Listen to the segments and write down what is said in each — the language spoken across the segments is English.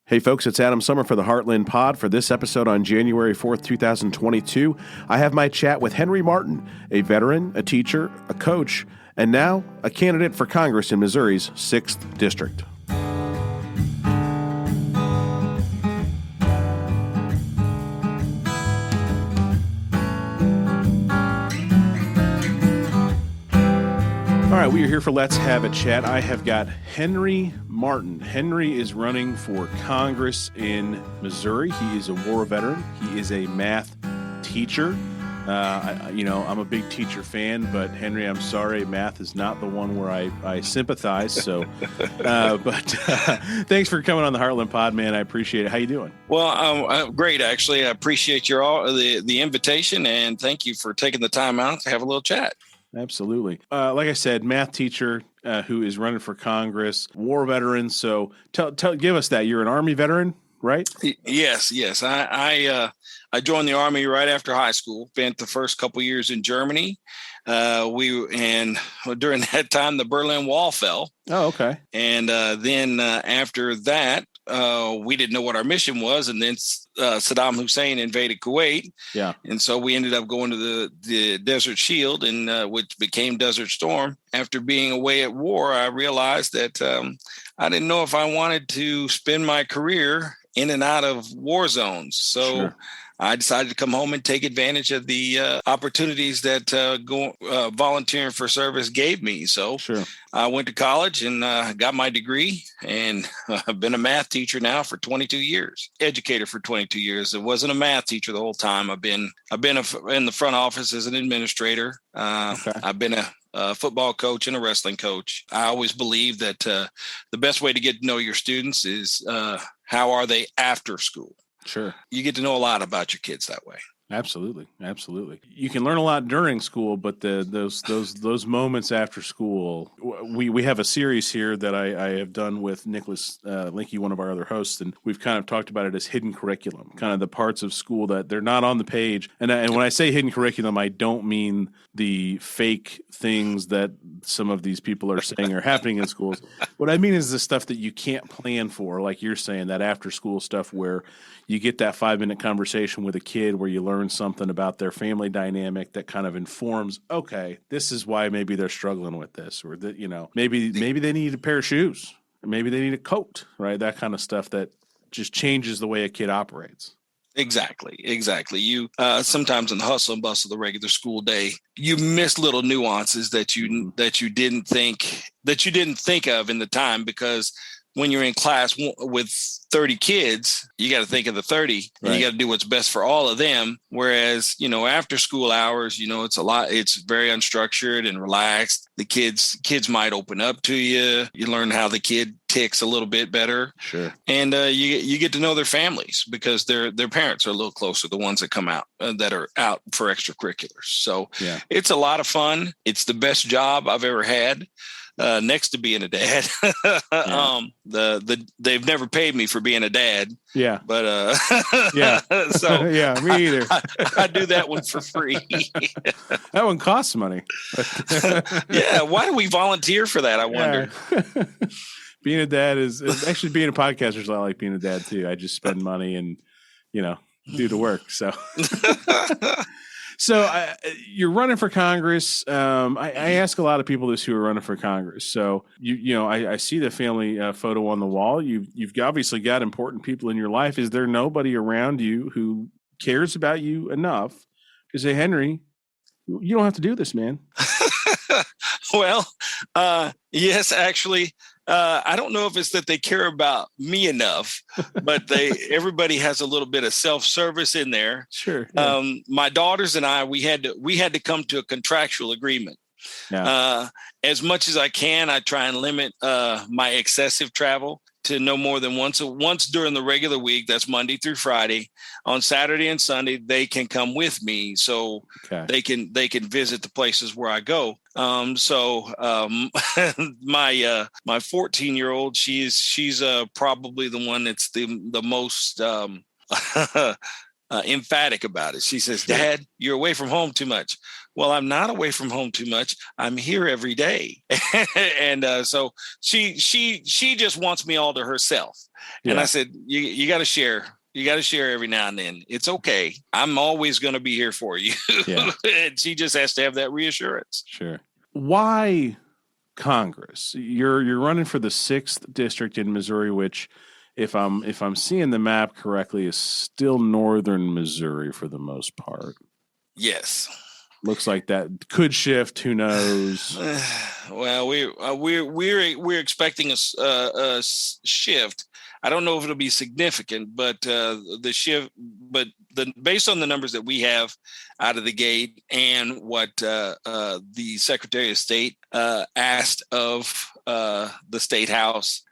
Hey folks, it's Adam Summer for the Heartland Pod. For this episode on January 4th, 2022, I have my chat with Henry Martin, a veteran, a teacher, a coach, and now a candidate for Congress in Missouri's 6th District. All right, we are here for Let's Have a Chat. I have got Henry Martin. Henry is running for Congress in Missouri. He is a war veteran. He is a math teacher. I'm a big teacher fan, but Henry, I'm sorry, math is not the one where I sympathize. So, but thanks for coming on the Heartland Pod, man. I appreciate it. How you doing? Well, I'm great, actually. I appreciate the invitation, and thank you for taking the time out to have a little chat. Absolutely. Like I said, math teacher who is running for Congress, war veteran. So give us that. You're an Army veteran, right? Yes. I joined the Army right after high school. Spent the first couple years in Germany. During that time, the Berlin Wall fell. Oh, okay. And then after that, we didn't know what our mission was, and then Saddam Hussein invaded Kuwait. Yeah, and so we ended up going to the Desert Shield, and which became Desert Storm. After being away at war, I realized that I didn't know if I wanted to spend my career in and out of war zones. So. Sure. I decided to come home and take advantage of the opportunities that volunteering for service gave me. So sure. I went to college and got my degree, and I've been a math teacher now for 22 years, educator for 22 years. I wasn't a math teacher the whole time. I've been in the front office as an administrator. Okay. I've been a football coach and a wrestling coach. I always believe that the best way to get to know your students is how are they after school? Sure. You get to know a lot about your kids that way. Absolutely. You can learn a lot during school, but those moments after school, we have a series here that I have done with Nicholas Linky, one of our other hosts, and we've kind of talked about it as hidden curriculum, kind of the parts of school that they're not on the page. And when I say hidden curriculum, I don't mean the fake things that some of these people are saying are happening in schools. What I mean is the stuff that you can't plan for, like you're saying, that after school stuff where you get that 5-minute conversation with a kid where you learn something about their family dynamic that kind of informs, okay, this is why maybe they're struggling with this, or that, maybe they need a pair of shoes, or maybe they need a coat, right? That kind of stuff that just changes the way a kid operates. Exactly. You sometimes in the hustle and bustle of the regular school day, you miss little nuances that you didn't think of in the time, because when you're in class with 30 kids, you got to think of the 30, and you got to do what's best for all of them. Whereas, after school hours, it's very unstructured and relaxed. The kids might open up to you. You learn how the kid ticks a little bit better. Sure. And you get to know their families, because their parents are a little closer, the ones that come out that are out for extracurriculars. So It's a lot of fun. It's the best job I've ever had. Next to being a dad. They've never paid me for being a dad. Yeah. But yeah. So yeah, me either. I do that one for free. That one costs money. Yeah. Why do we volunteer for that? I wonder. Being a dad is actually, being a podcaster is a lot like being a dad too. I just spend money and do the work. So. So you're running for Congress. I ask a lot of people this who are running for Congress. So I see the family photo on the wall. You've obviously got important people in your life. Is there nobody around you who cares about you enough to say, Henry, you don't have to do this, man? Well, yes, actually. I don't know if it's that they care about me enough, but everybody has a little bit of self-service in there. Sure. Yeah. My daughters and I, we had to come to a contractual agreement. Yeah. As much as I can, I try and limit my excessive travel to no more than once during the regular week. That's Monday through Friday. On Saturday and Sunday, they can come with me, so they can visit the places where I go. My 14-year-old, she's probably the one that's the most emphatic about it. She says, Sure. "Dad, you're away from home too much." Well, I'm not away from home too much. I'm here every day. And so she just wants me all to herself. And Yeah. I said, you got to share. You got to share every now and then. It's okay. I'm always going to be here for you. Yeah. And she just has to have that reassurance. Sure. Why Congress? You're running for the 6th district in Missouri, which, if I'm seeing the map correctly, is still northern Missouri for the most part. Yes. Looks like that could shift. Who knows? Well, we're expecting a shift. I don't know if it'll be significant, but the shift, based on the numbers that we have out of the gate and what the Secretary of State asked of the State House,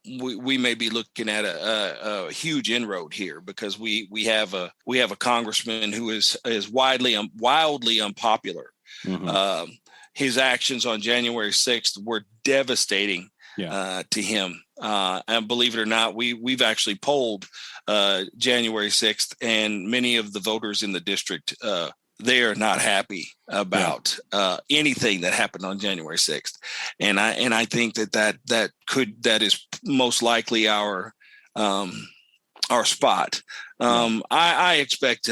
we may be looking at a huge inroad here, because we have a congressman who is wildly unpopular. Mm-hmm. His actions on January 6th were devastating to him. And believe it or not, we've actually polled January 6th, and many of the voters in the district, they are not happy about anything that happened on January 6th. And I think that is most likely our spot. I expect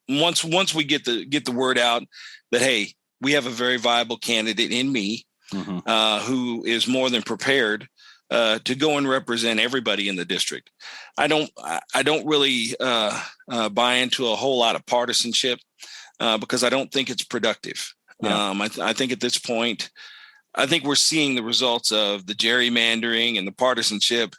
once we get the word out that, hey, we have a very viable candidate in me, who is more than prepared to go and represent everybody in the district. I don't really buy into a whole lot of partisanship, because I don't think it's productive. I think at this point, I think we're seeing the results of the gerrymandering and the partisanship.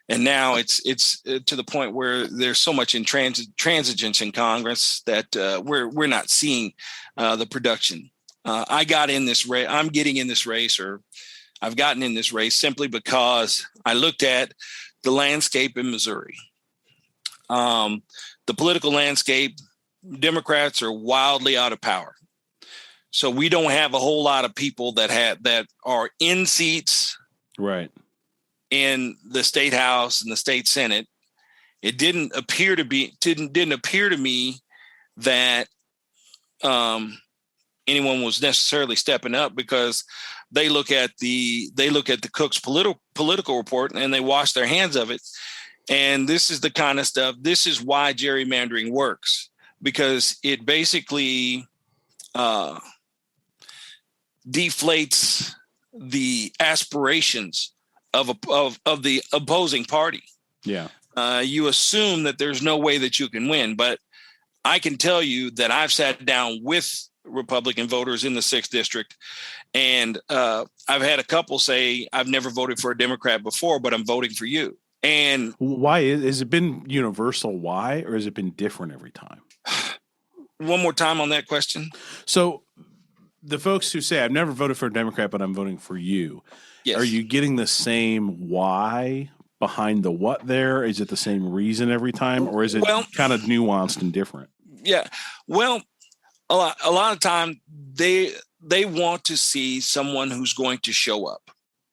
And now it's to the point where there's so much intransigence in Congress that we're not seeing the production. I got in this race. I'm getting in this race, or I've gotten in this race, simply because I looked at the landscape in Missouri. The political landscape, Democrats are wildly out of power. So we don't have a whole lot of people that are in seats, right, in the State House and the State Senate. It didn't appear to me that anyone was necessarily stepping up, because they look at the Cook's political report and they wash their hands of it. And this is the kind of stuff. This is why gerrymandering works, because it basically deflates the aspirations of the opposing party. Yeah. You assume that there's no way that you can win, but I can tell you that I've sat down with Republican voters in the 6th district, and I've had a couple say, "I've never voted for a Democrat before, but I'm voting for you." And why? Has it been universal? Why? Or has it been different every time? One more time on that question. So the folks who say, "I've never voted for a Democrat, but I'm voting for you," yes. Are you getting the same why behind the what there? Is it the same reason every time, or is it kind of nuanced and different? Yeah. Well, a lot of time they want to see someone who's going to show up.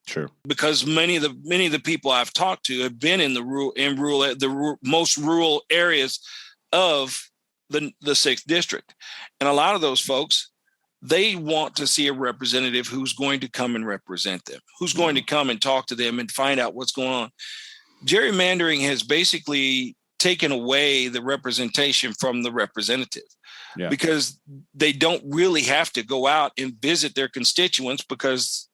Sure. Because many of the people I've talked to have been in the most rural areas of the 6th district. And a lot of those folks, they want to see a representative who's going to come and represent them, who's going to come and talk to them and find out what's going on. Gerrymandering has basically taken away the representation from the representative, because they don't really have to go out and visit their constituents, because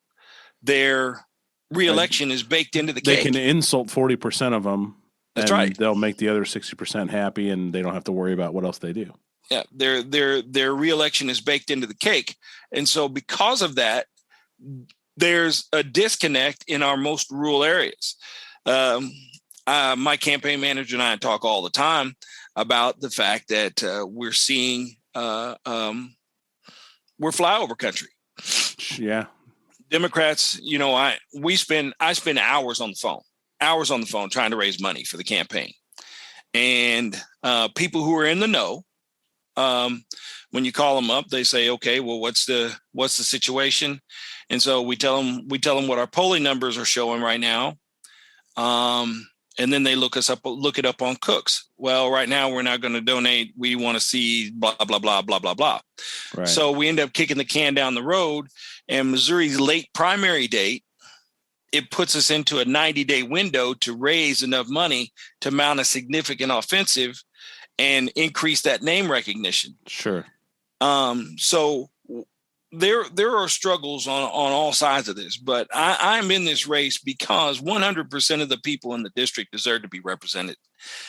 their reelection is baked into the cake. They can insult 40% of them. That's right. They'll make the other 60% happy, and they don't have to worry about what else they do. Yeah, their reelection is baked into the cake. And so because of that, there's a disconnect in our most rural areas. My campaign manager and I talk all the time about the fact that we're seeing we're flyover country. Yeah. Democrats, I spend hours on the phone trying to raise money for the campaign. And people who are in the know, when you call them up, they say, "Okay, well, what's the situation?" And so we tell them what our polling numbers are showing right now. and then they look it up on Cooks. Well, right now we're not going to donate. We want to see blah, blah, blah, blah, blah, blah. Right. So we end up kicking the can down the road, and Missouri's late primary date, it puts us into a 90-day window to raise enough money to mount a significant offensive and increase that name recognition. Sure. So there are struggles on all sides of this, but I'm in this race because 100% of the people in the district deserve to be represented,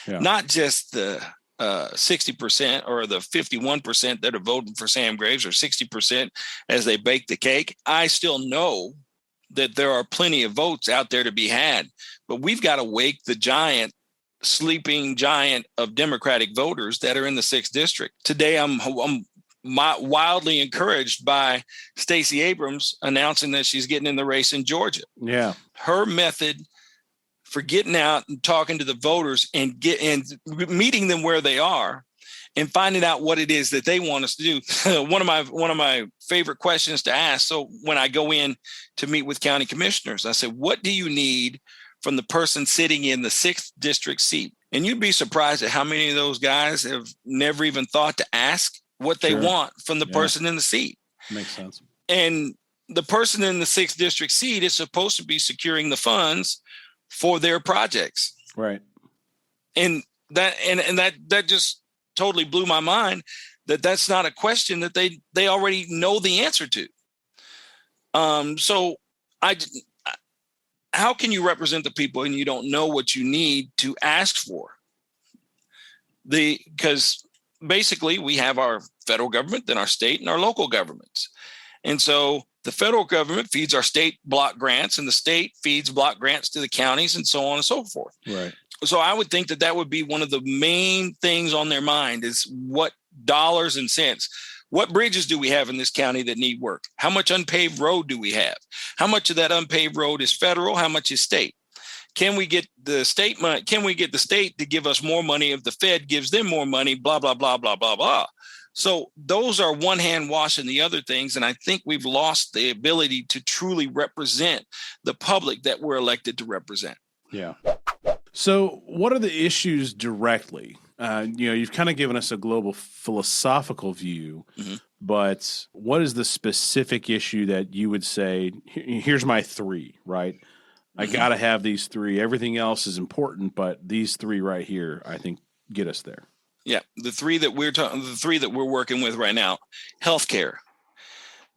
not just the 60% or the 51% that are voting for Sam Graves, or 60% as they bake the cake. I still know that there are plenty of votes out there to be had, but we've got to wake the sleeping giant of Democratic voters that are in the 6th district. Today, I'm wildly encouraged by Stacey Abrams announcing that she's getting in the race in Georgia. Yeah. Her method for getting out and talking to the voters and meeting them where they are and finding out what it is that they want us to do. One of my favorite questions to ask. So when I go in to meet with county commissioners, I say, what do you need from the person sitting in the 6th district seat? And you'd be surprised at how many of those guys have never even thought to ask what they want from the person in the seat. Makes sense. And the person in the 6th district seat is supposed to be securing the funds for their projects. Right. And that just totally blew my mind that's not a question that they already know the answer to. So how can you represent the people and you don't know what you need to ask for? Because basically we have our federal government, then our state and our local governments. And so the federal government feeds our state block grants, and the state feeds block grants to the counties, and so on and so forth. Right. So I would think that would be one of the main things on their mind is what dollars and cents. What bridges do we have in this county that need work? How much unpaved road do we have? How much of that unpaved road is federal? How much is state? Can we get the state money? Can we get the state to give us more money if the Fed gives them more money? Blah, blah, blah, blah, blah, blah. So those are one hand washing the other things. And I think we've lost the ability to truly represent the public that we're elected to represent. Yeah. So what are the issues directly? You've kind of given us a global philosophical view, but what is the specific issue that you would say, here's my 3, right? I got to have these 3. Everything else is important, but these 3 right here, I think, get us there. Yeah, the 3 that we're working with right now, healthcare,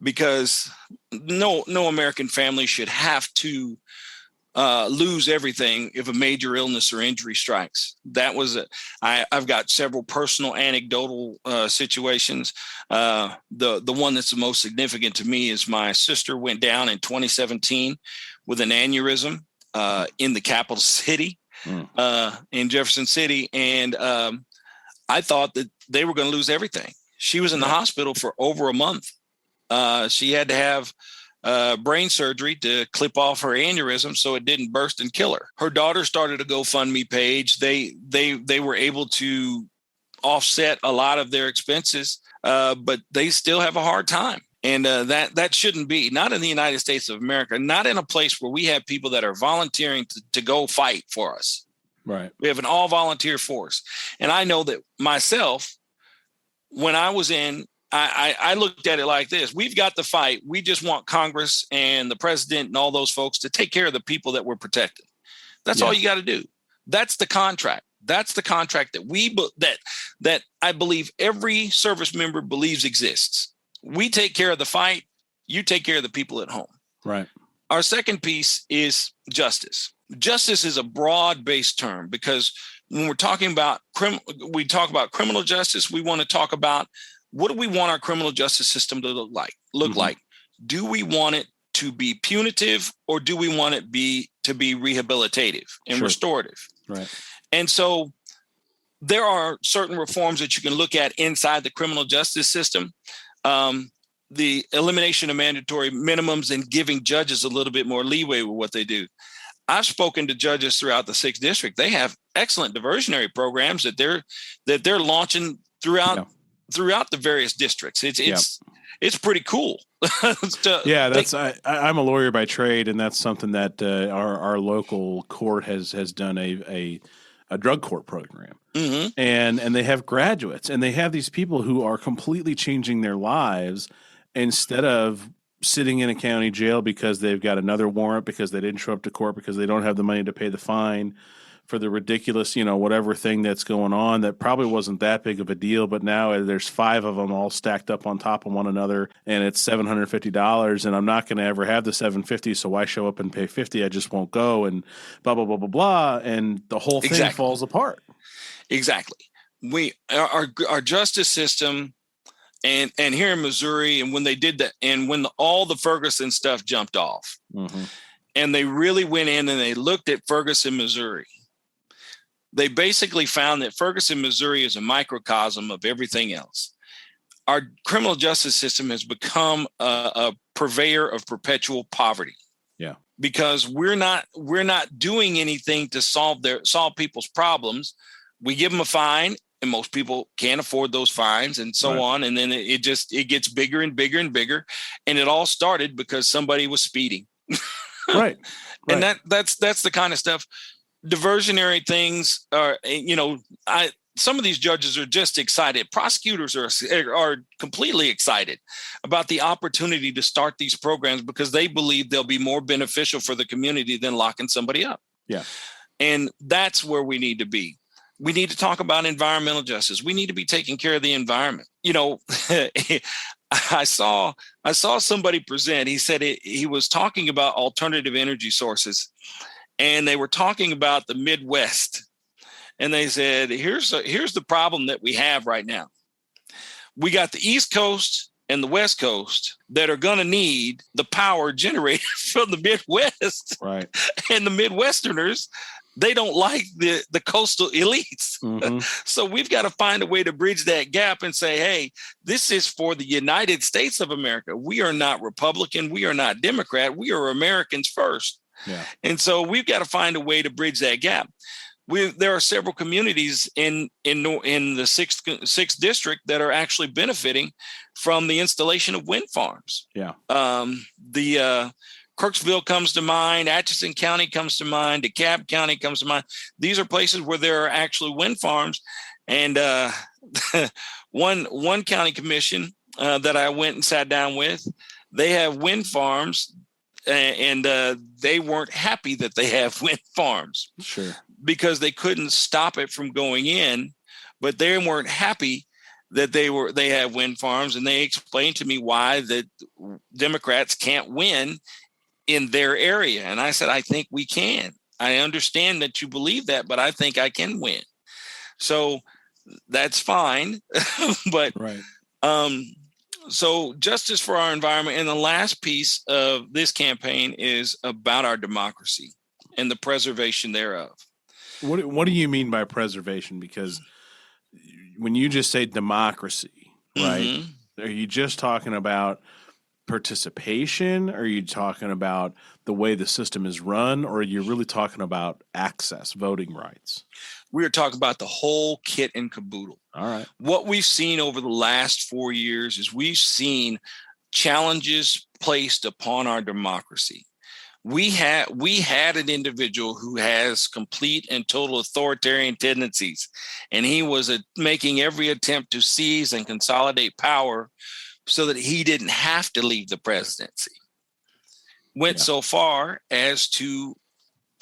because no American family should have to lose everything if a major illness or injury strikes. That was I've got several personal anecdotal situations. The one that's the most significant to me is my sister went down in 2017 with an aneurysm in the capital city, in Jefferson City, and I thought that they were going to lose everything. She was in the hospital for over a month. She had to have brain surgery to clip off her aneurysm so it didn't burst and kill her. Her daughter started a GoFundMe page. They were able to offset a lot of their expenses, but they still have a hard time. And that shouldn't be, not in the United States of America, not in a place where we have people that are volunteering to go fight for us. Right. We have an all volunteer force. And I know that myself, when I was in, I looked at it like this. We've got the fight. We just want Congress and the president and all those folks to take care of the people that we're protecting. That's all you got to do. That's the contract. That's the contract that I believe every service member believes exists. We take care of the fight. You take care of the people at home. Right. Our second piece is justice. Justice is a broad-based term because when we're talking about we talk about criminal justice, we want to talk about what do we want our criminal justice system to look like? Do we want it to be punitive or do we want it to be rehabilitative and restorative? Right. And so there are certain reforms that you can look at inside the criminal justice system. The elimination of mandatory minimums and giving judges a little bit more leeway with what they do. I've spoken to judges throughout the 6th district. They have excellent diversionary programs that they're launching throughout the various districts. It's pretty cool. Yeah, I'm a lawyer by trade, and that's something that our local court has done a drug court program, Mhm. and they have graduates, and they have these people who are completely changing their lives instead of sitting in a county jail because they've got another warrant because they didn't show up to court because they don't have the money to pay the fine for the ridiculous, whatever thing that's going on that probably wasn't that big of a deal, but now there's 5 of them all stacked up on top of one another, and it's $750, and I'm not going to ever have the $750, so why show up and pay $50? I just won't go, and blah blah blah blah blah, and the whole thing Exactly. falls apart. Exactly. Our justice system, and here in Missouri, and when they did that, and when all the Ferguson stuff jumped off, and they really went in and they looked at Ferguson, Missouri, they basically found that Ferguson, Missouri is a microcosm of everything else. Our criminal justice system has become a purveyor of perpetual poverty. Yeah. Because we're not doing anything to solve people's problems. We give them a fine, and most people can't afford those fines, and so on. And then it gets bigger and bigger and bigger. And it all started because somebody was speeding. Right. And that's the kind of stuff. Diversionary things are, some of these judges are just excited. Prosecutors are completely excited about the opportunity to start these programs because they believe they'll be more beneficial for the community than locking somebody up. Yeah. And that's where we need to be. We need to talk about environmental justice. We need to be taking care of the environment. I saw somebody present. He said he was talking about alternative energy sources, and they were talking about the Midwest. And they said, here's the problem that we have right now. We got the East Coast and the West Coast that are going to need the power generated from the Midwest. Right. And the Midwesterners, they don't like the coastal elites. So we've got to find a way to bridge that gap and say, hey, this is for the United States of America. We are not Republican. We are not Democrat. We are Americans first. Yeah. And so we've got to find a way to bridge that gap. There are several communities in the sixth district that are actually benefiting from the installation of wind farms. Yeah. Kirksville comes to mind, Atchison County comes to mind, DeKalb County comes to mind. These are places where there are actually wind farms. And one county commission that I went and sat down with, they have wind farms, and they weren't happy that they have wind farms. Sure. Because they couldn't stop it from going in, but they weren't happy that they have wind farms. And they explained to me why the Democrats can't win in their area. And I said, I think we can. I understand that you believe that, but I think I can win. So that's fine. But so justice for our environment. And the last piece of this campaign is about our democracy and the preservation thereof. What do you mean by preservation? Because when you just say democracy, right, are you just talking about participation? Are you talking about the way the system is run? Or are you really talking about access, voting rights? We are talking about the whole kit and caboodle. All right. What we've seen over the last 4 years is we've seen challenges placed upon our democracy. We had an individual who has complete and total authoritarian tendencies, and he was making every attempt to seize and consolidate power so that he didn't have to leave the presidency. Went so far as to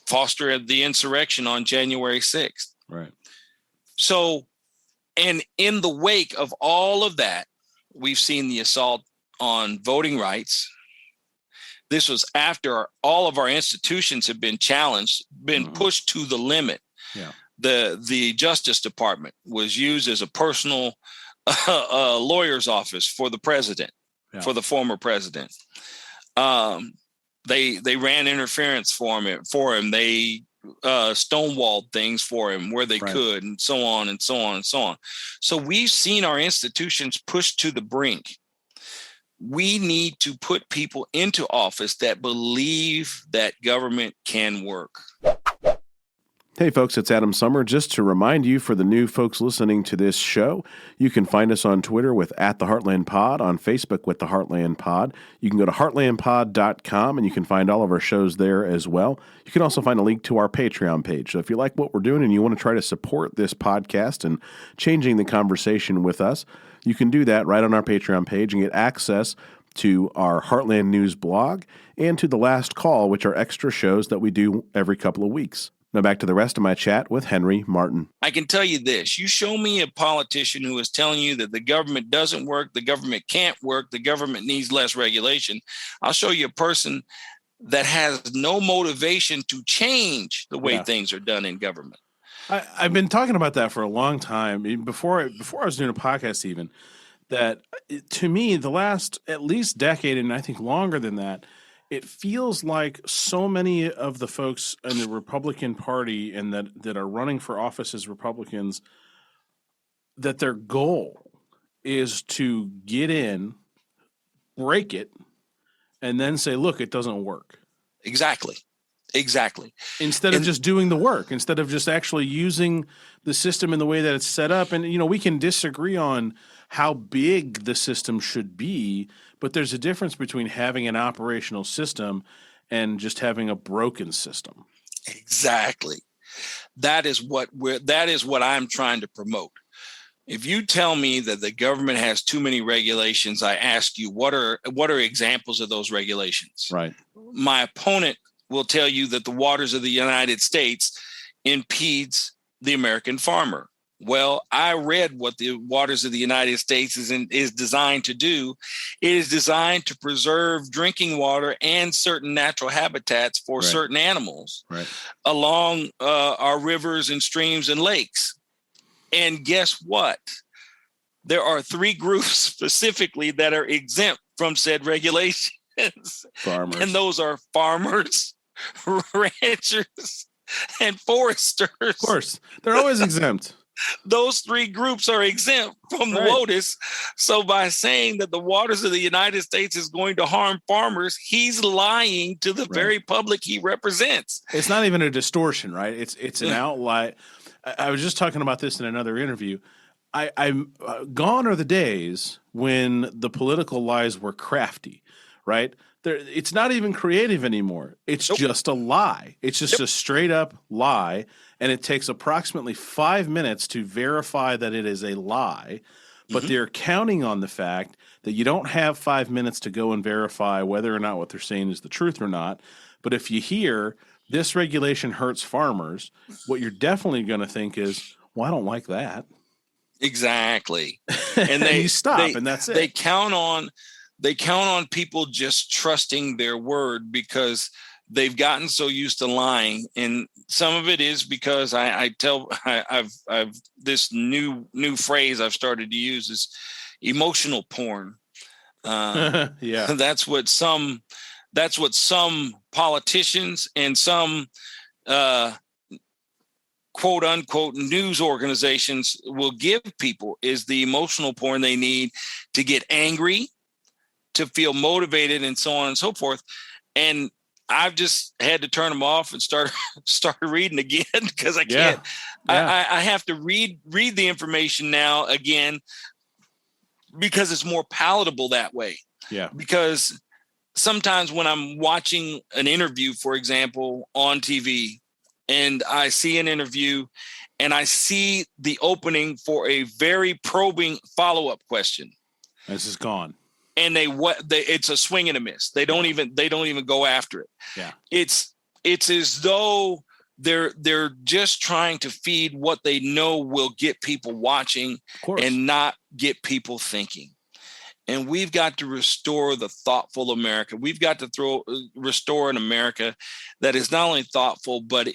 foster the insurrection on January 6th. Right. So, and in the wake of all of that, we've seen the assault on voting rights. This was after all of our institutions have been challenged, been pushed to the limit. Yeah. The Justice Department was used as a personal lawyer's office for the president, for the former president. They ran interference for him. They stonewalled things for him where they could, and so on and so on and so on. So we've seen our institutions pushed to the brink. We need to put people into office that believe that government can work. Hey folks, it's Adam Summer. Just to remind you, for the new folks listening to this show, you can find us on Twitter with @TheHeartlandPod, on Facebook with The Heartland Pod. You can go to heartlandpod.com and you can find all of our shows there as well. You can also find a link to our Patreon page. So if you like what we're doing and you want to try to support this podcast and changing the conversation with us, you can do that right on our Patreon page and get access to our Heartland News blog and to The Last Call, which are extra shows that we do every couple of weeks. Now back to the rest of my chat with Henry Martin. I can tell you this. You show me a politician who is telling you that the government doesn't work, the government can't work, the government needs less regulation. I'll show you a person that has no motivation to change the way things are done in government. I've been talking about that for a long time. Before I was doing a podcast even, that to me, the last at least decade, and I think longer than that, it feels like so many of the folks in the Republican Party and that are running for office as Republicans, that their goal is to get in, break it, and then say, look, it doesn't work. Exactly. Instead of just doing the work, instead of just actually using the system in the way that it's set up. And, we can disagree on how big the system should be, but there's a difference between having an operational system and just having a broken system. Exactly. That is what I'm trying to promote. If you tell me that the government has too many regulations, I ask you, what are examples of those regulations? Right. My opponent will tell you that the waters of the United States impedes the American farmer. Well, I read what the waters of the United States is designed to do. It is designed to preserve drinking water and certain natural habitats for certain animals along our rivers and streams and lakes. And guess what? There are 3 groups specifically that are exempt from said regulations. Farmers. And those are farmers, ranchers, and foresters. Of course. They're always exempt. Those 3 groups are exempt from the WOTUS. So by saying that the waters of the United States is going to harm farmers, he's lying to the very public he represents. It's not even a distortion, right? It's an outlier. I was just talking about this in another interview. I'm gone are the days when the political lies were crafty, right? It's not even creative anymore. It's just a lie. It's just a straight up lie. And it takes approximately 5 minutes to verify that it is a lie. But they're counting on the fact that you don't have 5 minutes to go and verify whether or not what they're saying is the truth or not. But if you hear this regulation hurts farmers, what you're definitely going to think is, well, I don't like that. Exactly. And you stop, and that's it. They count on people just trusting their word because they've gotten so used to lying. And some of it is because I've this new phrase I've started to use is emotional porn. That's what some politicians and some quote unquote news organizations will give people is the emotional porn they need to get angry, to feel motivated, and so on and so forth. And I've just had to turn them off and start reading again because I can't. I have to read the information now again because it's more palatable that way. Yeah. Because sometimes when I'm watching an interview, for example, on TV, and I see an interview and I see the opening for a very probing follow-up question. This is gone. And it's a swing and a miss. They don't even go after it. Yeah. It's as though they're just trying to feed what they know will get people watching and not get people thinking. And we've got to restore the thoughtful America. We've got to restore an America that is not only thoughtful, but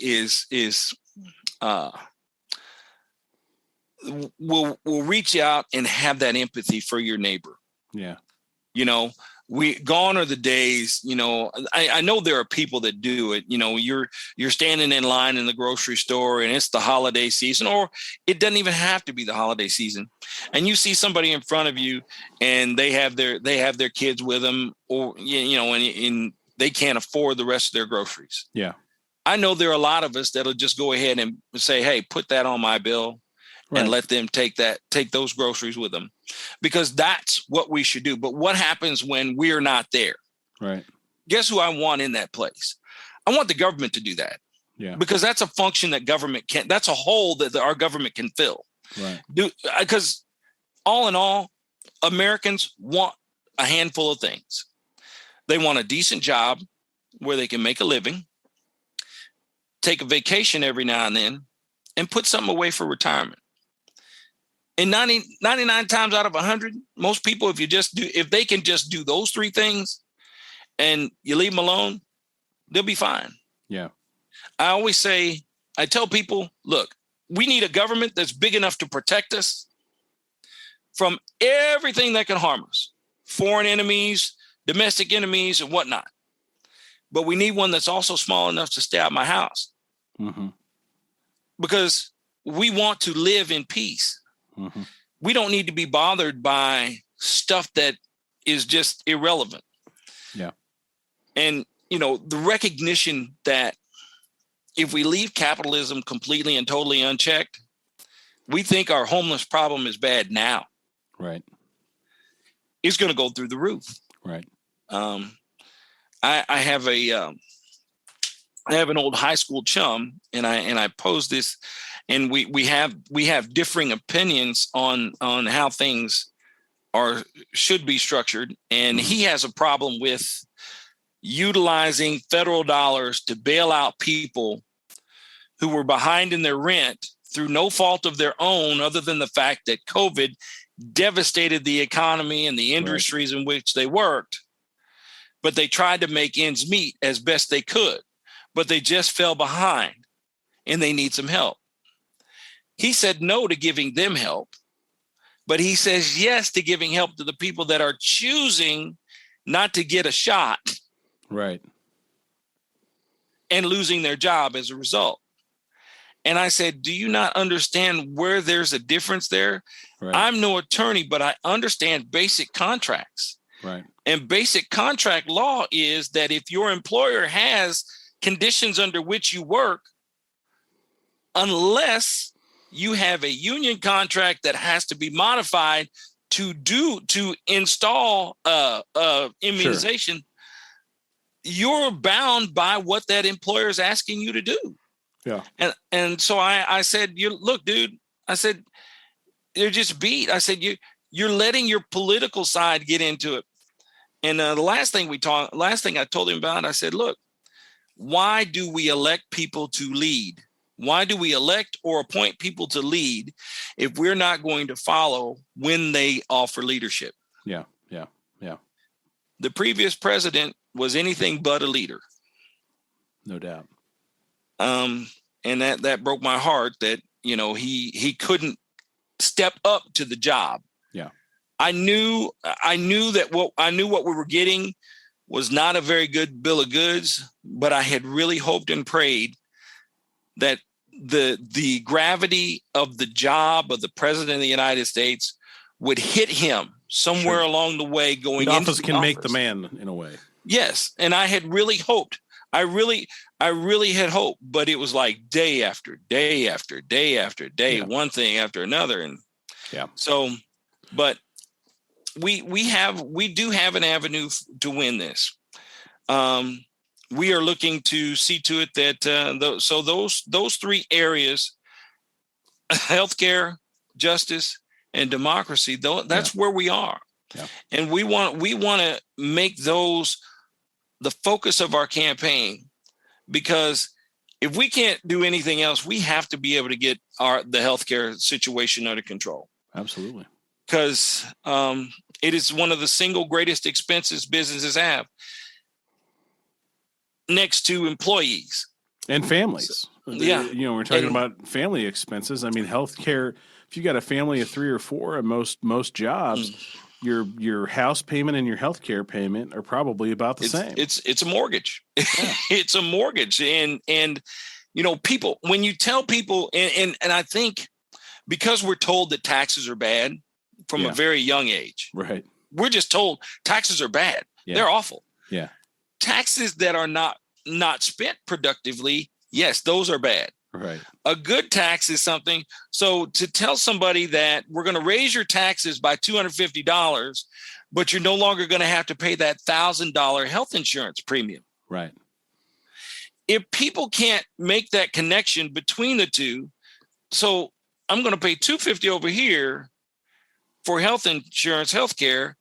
will reach out and have that empathy for your neighbor. Yeah. Gone are the days, I know there are people that do it. You're standing in line in the grocery store and it's the holiday season, or it doesn't even have to be the holiday season. And you see somebody in front of you and they have their kids with them, or, and they can't afford the rest of their groceries. Yeah. I know there are a lot of us that'll just go ahead and say, hey, put that on my bill and let them take those groceries with them, because that's what we should do. But what happens when we're not there? Right. Guess who I want in that place? I want the government to do that. Yeah. Because that's a function that government can't, that's a hole that our government can fill. Right. Because all in all, Americans want a handful of things. They want a decent job where they can make a living, take a vacation every now and then, and put something away for retirement. And 99 times out of 100, most people, if they can just do those three things and you leave them alone, they'll be fine. Yeah. I tell people, look, we need a government that's big enough to protect us from everything that can harm us, foreign enemies, domestic enemies, and whatnot. But we need one that's also small enough to stay out my house. Mm-hmm. Because we want to live in peace. Mm-hmm. We don't need to be bothered by stuff that is just irrelevant. Yeah. And, the recognition that if we leave capitalism completely and totally unchecked, we think our homeless problem is bad now. Right. It's going to go through the roof. Right. I have an old high school chum, and I pose this, and we have differing opinions on how things should be structured, and he has a problem with utilizing federal dollars to bail out people who were behind in their rent through no fault of their own, other than the fact that COVID devastated the economy and the industries in which they worked. But they tried to make ends meet as best they could, but they just fell behind and they need some help. He said no to giving them help, but he says yes to giving help to the people that are choosing not to get a shot. Right. And losing their job as a result. And I said, do you not understand where there's a difference there? Right. I'm no attorney, but I understand basic contracts. Right. And basic contract law is that if your employer has conditions under which you work, unless you have a union contract that has to be modified to install immunization, sure, you're bound by what that employer is asking you to do. Yeah. And so I said, look, dude, I said, they're just beat. I said, you're letting your political side get into it. And the last thing I told him about, I said, look, why do we elect people to lead? Why do we elect or appoint people to lead if we're not going to follow when they offer leadership? Yeah. The previous president was anything but a leader. No doubt. And that broke my heart that, he couldn't step up to the job. Yeah. I knew what we were getting was not a very good bill of goods, but I had really hoped and prayed that the gravity of the job of the president of the United States would hit him somewhere along the way going the into office can make the man in a way. Yes. And I had really hoped. I really had hope, but it was like day after day after day after day, one thing after another. And so, but we do have an avenue to win this. We are looking to see to it that those three areas, healthcare, justice, and democracy, that's where we are. Yeah. And we want to make those the focus of our campaign, because if we can't do anything else, we have to be able to get the healthcare situation under control. Absolutely. Because it is one of the single greatest expenses businesses have, next to employees and families. Yeah. We're talking about family expenses. I mean, healthcare, if you got a family of 3 or 4 at most jobs, your house payment and your healthcare payment are probably about the same. It's a mortgage. Yeah. It's a mortgage. And people, when you tell people, and I think because we're told that taxes are bad from a very young age, right? We're just told taxes are bad. Yeah. They're awful. Yeah. Taxes that are not spent productively Yes, those are bad. Right. A good tax is something. So to tell somebody that we're going to raise your taxes by $250, but you're no longer going to have to pay that $1,000 health insurance premium. Right. If people can't make that connection between the two, so I'm going to pay $250 over here for health insurance, healthcare,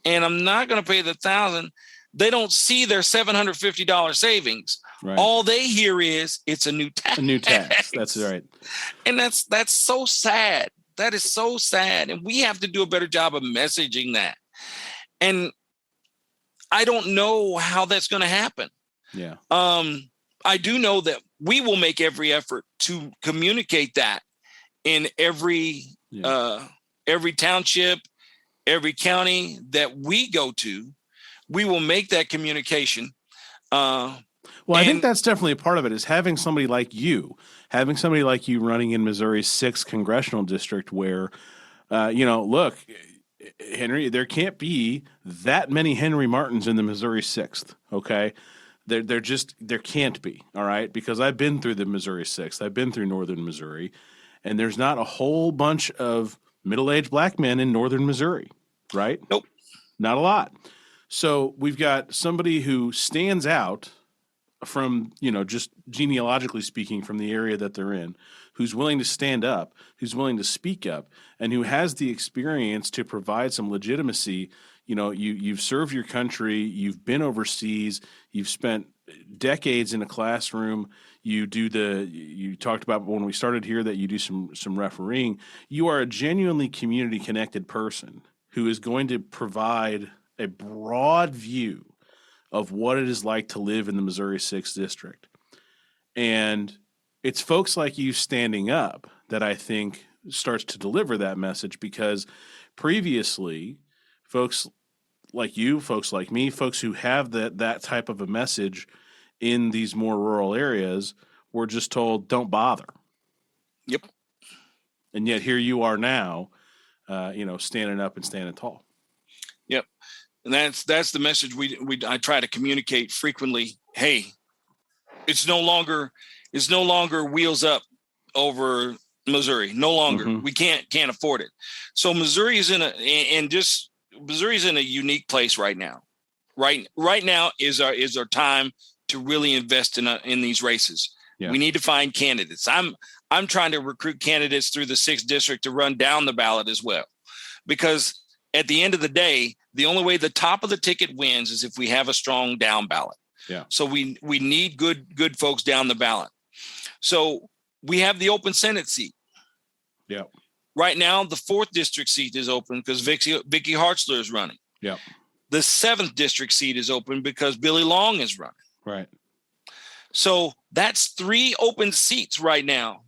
and I'm not going to pay the $1,000. They don't see their $750 savings. Right. All they hear is it's a new tax. A new tax. That's right. And that's so sad. That is so sad. And we have to do a better job of messaging that. And I don't know how that's going to happen. Yeah. I do know that we will make every effort to communicate that in every township, every county that we go to. We will make that communication. Well, I think that's definitely a part of it, is having somebody like you running in Missouri's 6th congressional district where, look, Henry, there can't be that many Henry Martins in the Missouri 6th. Okay. There can't be. All right. Because I've been through the Missouri 6th. I've been through Northern Missouri, and there's not a whole bunch of middle-aged black men in Northern Missouri. Right. Nope. Not a lot. So we've got somebody who stands out from, just genealogically speaking, from the area that they're in, who's willing to stand up, who's willing to speak up, and who has the experience to provide some legitimacy. You've served your country, you've been overseas, you've spent decades in a classroom. You talked about when we started here that you do some refereeing. You are a genuinely community connected person who is going to provide a broad view of what it is like to live in the Missouri 6th District. And it's folks like you standing up that I think starts to deliver that message, because previously folks like you, folks like me, folks who have that type of a message in these more rural areas were just told, don't bother. Yep. And yet here you are now, standing up and standing tall. Yep. And that's the message I try to communicate frequently. Hey, it's no longer wheels up over Missouri. No longer. Mm-hmm. We can't afford it. So Missouri is in a unique place right now. Right now is our time to really invest in these races. Yeah. We need to find candidates. I'm trying to recruit candidates through the 6th district to run down the ballot as well, because at the end of the day, the only way the top of the ticket wins is if we have a strong down ballot. Yeah. So we need good folks down the ballot. So we have the open Senate seat. Yeah. Right now, the 4th district seat is open because Vicky Hartzler is running. Yeah. The 7th district seat is open because Billy Long is running. Right. So that's 3 open seats right now.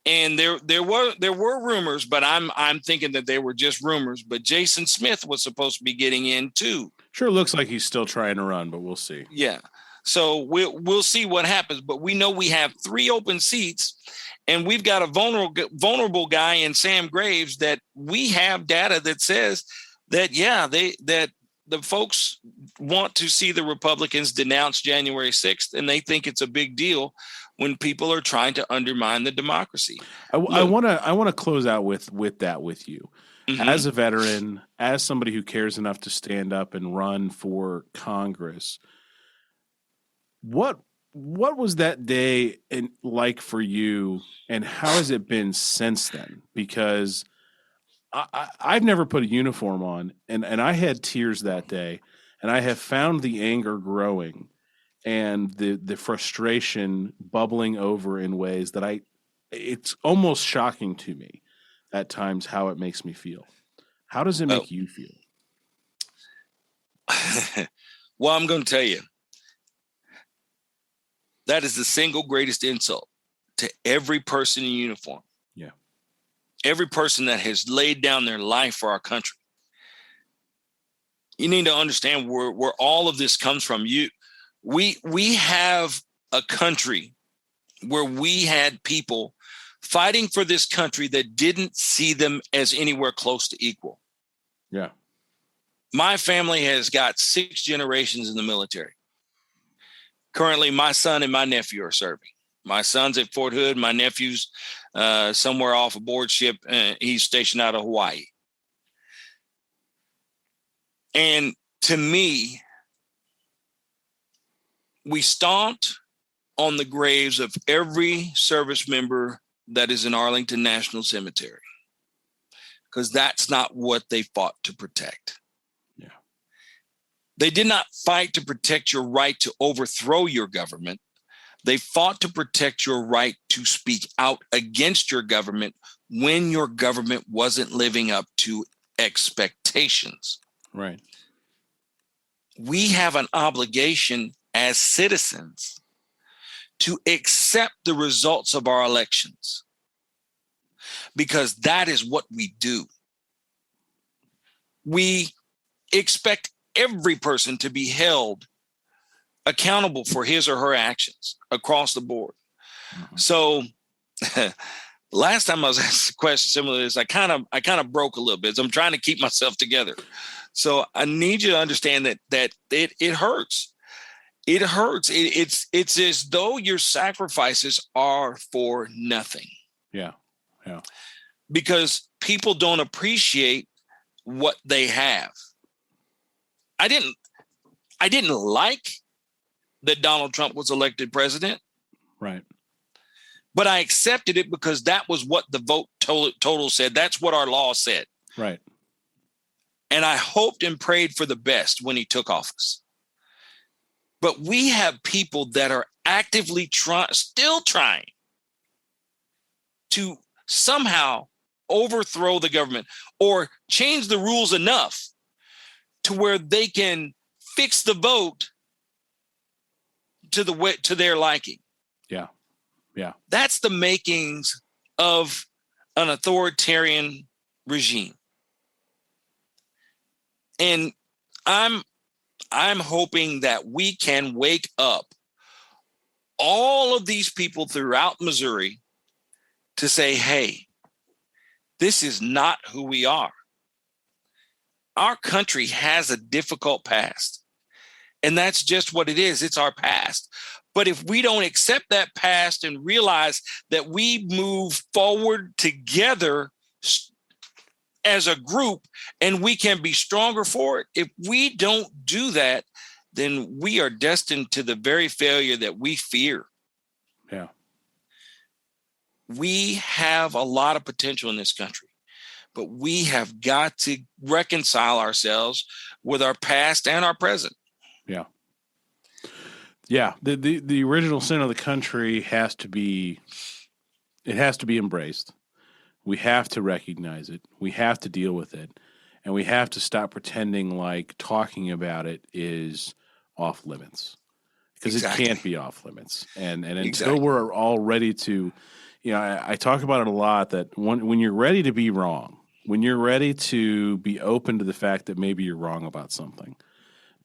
And there were rumors, but I'm thinking that they were just rumors. But Jason Smith was supposed to be getting in too. Sure looks like he's still trying to run, but we'll see. Yeah. So we'll see what happens. But we know we have 3 open seats, and we've got a vulnerable guy in Sam Graves that we have data that says that that the folks want to see the Republicans denounce January 6th, and they think it's a big deal when people are trying to undermine the democracy. I want to close out with you. Mm-hmm. As a veteran, as somebody who cares enough to stand up and run for Congress, what was that day like for you, and how has it been since then? Because I've never put a uniform on, and I had tears that day, and I have found the anger growing and the frustration bubbling over in ways that it's almost shocking to me at times how it makes me feel. How does it make you feel? Well, I'm going to tell you, that is the single greatest insult to every person in uniform. Yeah. Every person that has laid down their life for our country. You need to understand where all of this comes from. We have a country where we had people fighting for this country that didn't see them as anywhere close to equal. Yeah. My family has got 6 generations in the military. Currently, my son and my nephew are serving. My son's at Fort Hood. My nephew's somewhere off aboard ship. He's stationed out of Hawaii. And to me, we stomped on the graves of every service member that is in Arlington National Cemetery, because that's not what they fought to protect. Yeah. They did not fight to protect your right to overthrow your government. They fought to protect your right to speak out against your government when your government wasn't living up to expectations. Right. We have an obligation as citizens to accept the results of our elections, because that is what we do. We expect every person to be held accountable for his or her actions across the board. Mm-hmm. So last time I was asked a question similar to this, I kind of broke a little bit. So I'm trying to keep myself together. So I need you to understand that it hurts. It hurts. It's as though your sacrifices are for nothing. Yeah. Yeah. Because people don't appreciate what they have. I didn't like that Donald Trump was elected president. Right. But I accepted it because that was what the vote total said. That's what our law said. Right. And I hoped and prayed for the best when he took office. But we have people that are actively still trying to somehow overthrow the government or change the rules enough to where they can fix the vote to their liking. Yeah. Yeah. That's the makings of an authoritarian regime. And I'm hoping that we can wake up all of these people throughout Missouri to say, hey, this is not who we are. Our country has a difficult past, and that's just what it is. It's our past. But if we don't accept that past and realize that we move forward together as a group and we can be stronger for it, if we don't do that, then we are destined to the very failure that we fear. Yeah. We have a lot of potential in this country, but we have got to reconcile ourselves with our past and our present. Yeah. Yeah. The original sin of the country has to be embraced. We have to recognize it. We have to deal with it. And we have to stop pretending like talking about it is off limits, because It can't be off limits. And until we're all ready to, I talk about it a lot, that when you're ready to be wrong, when you're ready to be open to the fact that maybe you're wrong about something,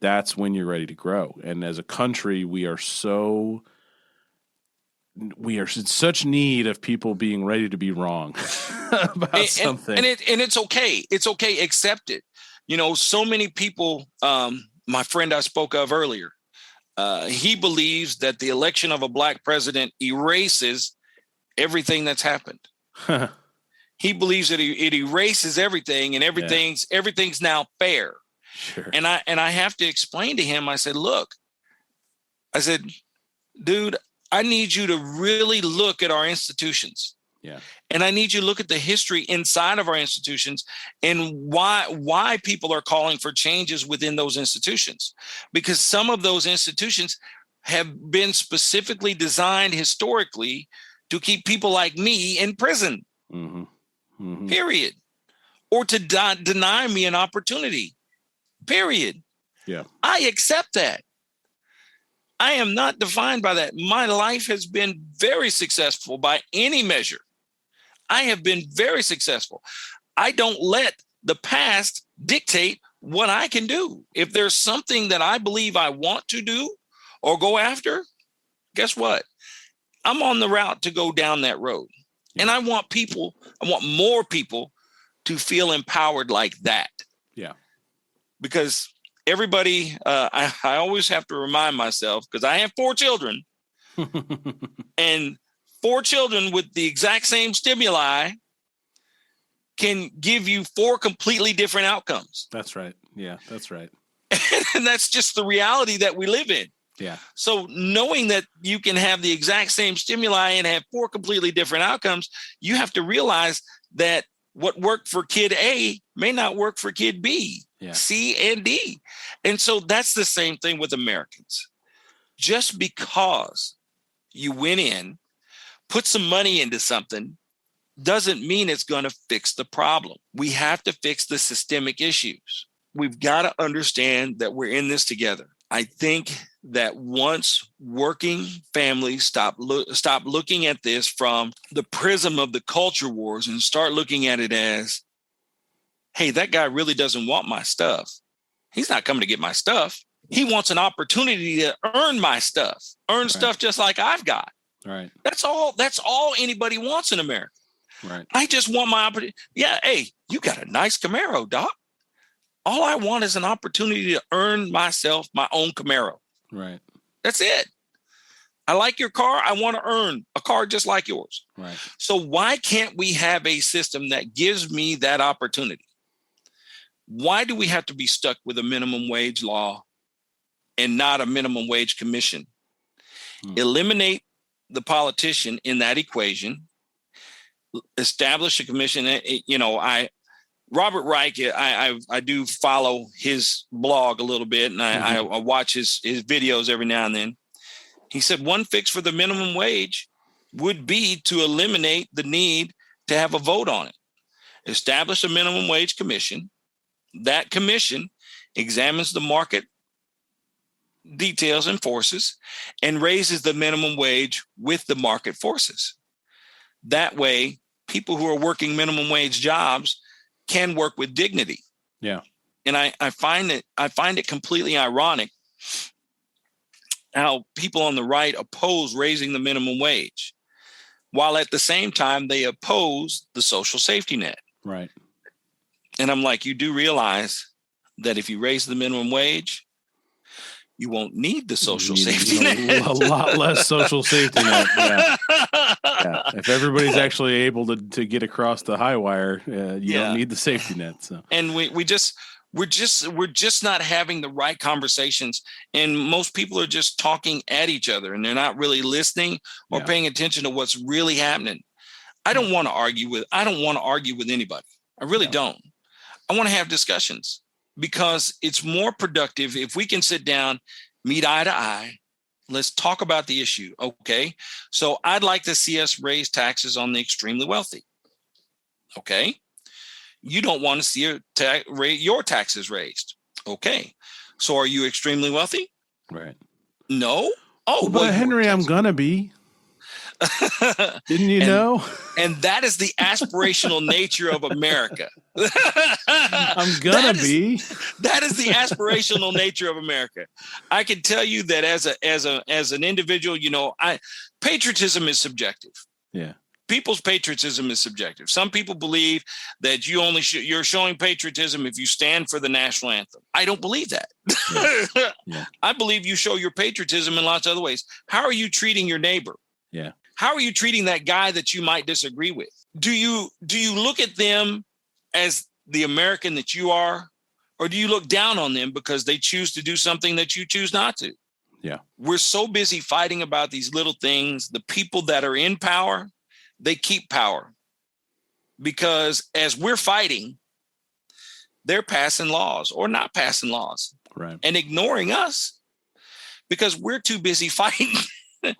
that's when you're ready to grow. And as a country, we are in such need of people being ready to be wrong about something. And it's okay. It's okay. Accept it. So many people, my friend I spoke of earlier, he believes that the election of a black president erases everything that's happened. He believes that it erases everything, and everything's now fair. Sure. And I have to explain to him, I said, dude, I need you to really look at our institutions. Yeah. And I need you to look at the history inside of our institutions and why people are calling for changes within those institutions. Because some of those institutions have been specifically designed historically to keep people like me in prison, period. Or to deny me an opportunity, period. Yeah. I accept that. I am not defined by that. My life has been very successful by any measure. I have been very successful. I don't let the past dictate what I can do. If there's something that I believe I want to do or go after, guess what? I'm on the route to go down that road. Yeah. And I want more people to feel empowered like that. Yeah. Because everybody, I always have to remind myself, because I have 4 children, And 4 children with the exact same stimuli can give you 4 completely different outcomes. That's right. Yeah, that's right. And that's just the reality that we live in. Yeah. So knowing that you can have the exact same stimuli and have 4 completely different outcomes, you have to realize that what worked for kid A may not work for kid B, C, and D. And so that's the same thing with Americans. Just because you went in, put some money into something, doesn't mean it's going to fix the problem. We have to fix the systemic issues. We've got to understand that we're in this together. I think that once working families stop looking at this from the prism of the culture wars and start looking at it as, hey, that guy really doesn't want my stuff. He's not coming to get my stuff. He wants an opportunity to earn my stuff, earn stuff just like I've got. Right. That's all anybody wants in America. Right. I just want my opportunity. Yeah. Hey, you got a nice Camaro, Doc. All I want is an opportunity to earn myself my own Camaro. Right. That's it. I like your car. I want to earn a car just like yours. Right. So why can't we have a system that gives me that opportunity? Why do we have to be stuck with a minimum wage law and not a minimum wage commission? Eliminate the politician in that equation. Establish a commission. Robert Reich, I do follow his blog a little bit, and I watch his videos every now and then. He said one fix for the minimum wage would be to eliminate the need to have a vote on it. Establish a minimum wage commission. That commission examines the market details and forces and raises the minimum wage with the market forces. That way, people who are working minimum wage jobs can work with dignity. Yeah. And I find it completely ironic how people on the right oppose raising the minimum wage, while at the same time they oppose the social safety net. Right. And I'm like, you do realize that if you raise the minimum wage, you won't need the social safety net. A lot less social safety net. Yeah. Yeah. If everybody's actually able to get across the high wire, you don't need the safety net. So. And we're just not having the right conversations. And most people are just talking at each other, and they're not really listening or paying attention to what's really happening. I don't want to argue with anybody. I really don't. I want to have discussions, because it's more productive if we can sit down, meet eye to eye. Let's talk about the issue. Okay. So I'd like to see us raise taxes on the extremely wealthy. Okay. You don't want to see your taxes raised. Okay. So are you extremely wealthy? Right. No. Oh, but Henry, I'm going to be. Didn't you know? And that is the aspirational nature of America. I'm gonna be. That is the aspirational nature of America. I can tell you that as an individual, patriotism is subjective. Yeah. People's patriotism is subjective. Some people believe that you're showing patriotism if you stand for the national anthem. I don't believe that. Yeah. Yeah. I believe you show your patriotism in lots of other ways. How are you treating your neighbor? Yeah. How are you treating that guy that you might disagree with? Do you look at them as the American that you are, or do you look down on them because they choose to do something that you choose not to? Yeah. We're so busy fighting about these little things. The people that are in power, they keep power, because as we're fighting, they're passing laws or not passing laws, right, and ignoring us because we're too busy fighting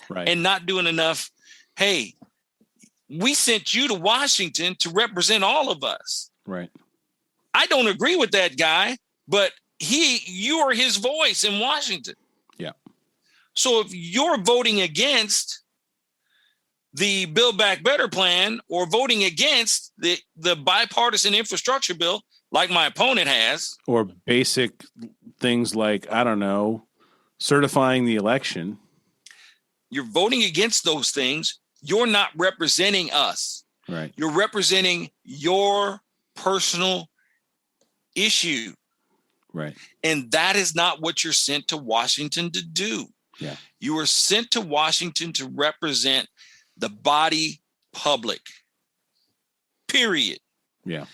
right, and not doing enough. Hey, we sent you to Washington to represent all of us. Right. I don't agree with that guy, but you are his voice in Washington. Yeah. So if you're voting against the Build Back Better plan, or voting against the bipartisan infrastructure bill, like my opponent has, or basic things like, I don't know, certifying the election, you're voting against those things. You're not representing us. Right. You're representing your personal issue. Right. And that is not what you're sent to Washington to do. Yeah. You were sent to Washington to represent the body public. Period. Yeah.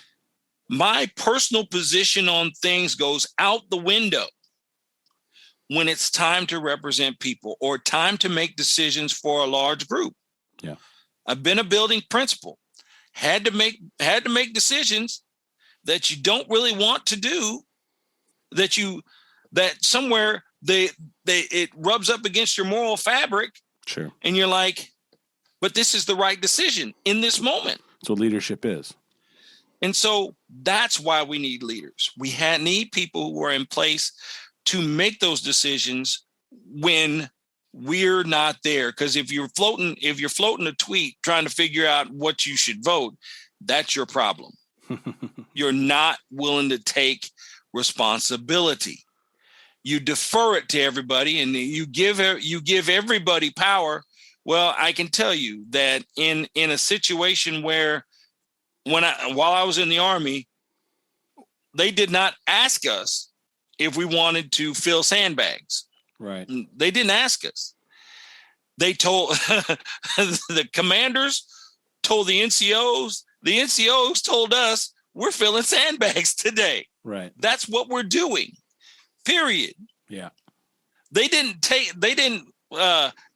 My personal position on things goes out the window when it's time to represent people or time to make decisions for a large group. Yeah. I've been a building principal, had to make decisions that you don't really want to do, that somewhere it rubs up against your moral fabric. Sure. And you're like, but this is the right decision in this moment. That's what leadership is. And so that's why we need leaders. We need people who are in place to make those decisions when we're not there. Because if you're floating a tweet trying to figure out what you should vote, that's your problem. You're not willing to take responsibility. You defer it to everybody, and you give everybody power. Well, I can tell you that in a situation where while I was in the Army, they did not ask us if we wanted to fill sandbags. Right. They didn't ask us. They told the commanders told the NCOs. The NCOs told us we're filling sandbags today. Right. That's what we're doing. Period. Yeah. They didn't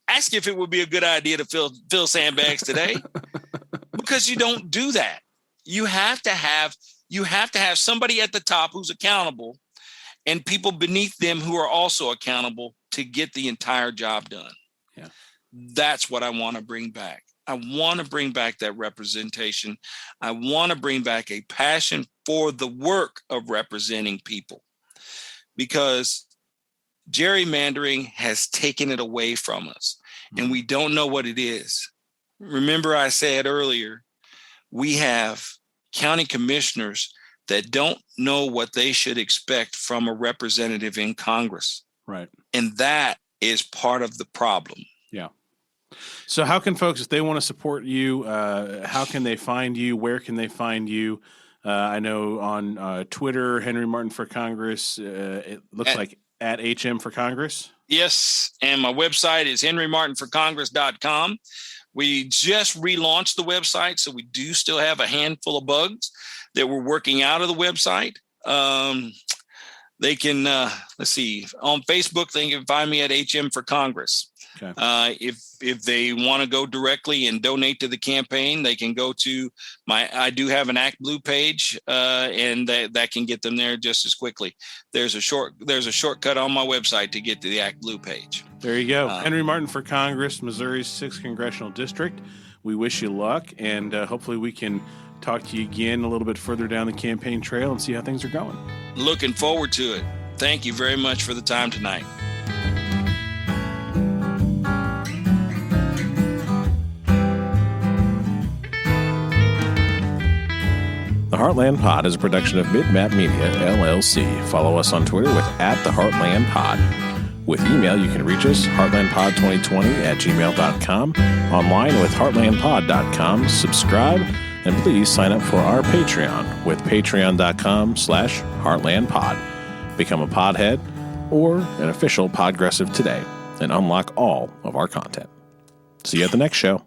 ask if it would be a good idea to fill sandbags today because you don't do that. You have to have somebody at the top who's accountable and people beneath them who are also accountable to get the entire job done. Yeah. That's what I want to bring back. I want to bring back that representation. I want to bring back a passion for the work of representing people, because gerrymandering has taken it away from us and we don't know what it is. Remember, I said earlier, we have county commissioners that don't know what they should expect from a representative in Congress. Right. And that is part of the problem. Yeah. So how can folks, if they want to support you, how can they find you? Where can they find you? I know on Twitter, Henry Martin for Congress, it looks like at HM for Congress. Yes. And my website is henrymartinforcongress.com. We just relaunched the website, so we do still have a handful of bugs that we're working out of the website. They can, let's see, on Facebook, they can find me at HM for Congress. Okay. If they want to go directly and donate to the campaign, they can go to I do have an Act Blue page, and that can get them there just as quickly. There's a shortcut on my website to get to the Act Blue page. There you go. Henry Martin for Congress, Missouri's 6th Congressional District. We wish you luck, and hopefully we can talk to you again a little bit further down the campaign trail and see how things are going. Looking forward to it. Thank you very much for the time tonight. The Heartland Pod is a production of Mid-Map Media, LLC. Follow us on Twitter with @TheHeartlandPod. With email, you can reach us, heartlandpod2020@gmail.com, online with heartlandpod.com. Subscribe, and please sign up for our Patreon with patreon.com/heartlandpod. Become a podhead or an official Podgressive today and unlock all of our content. See you at the next show.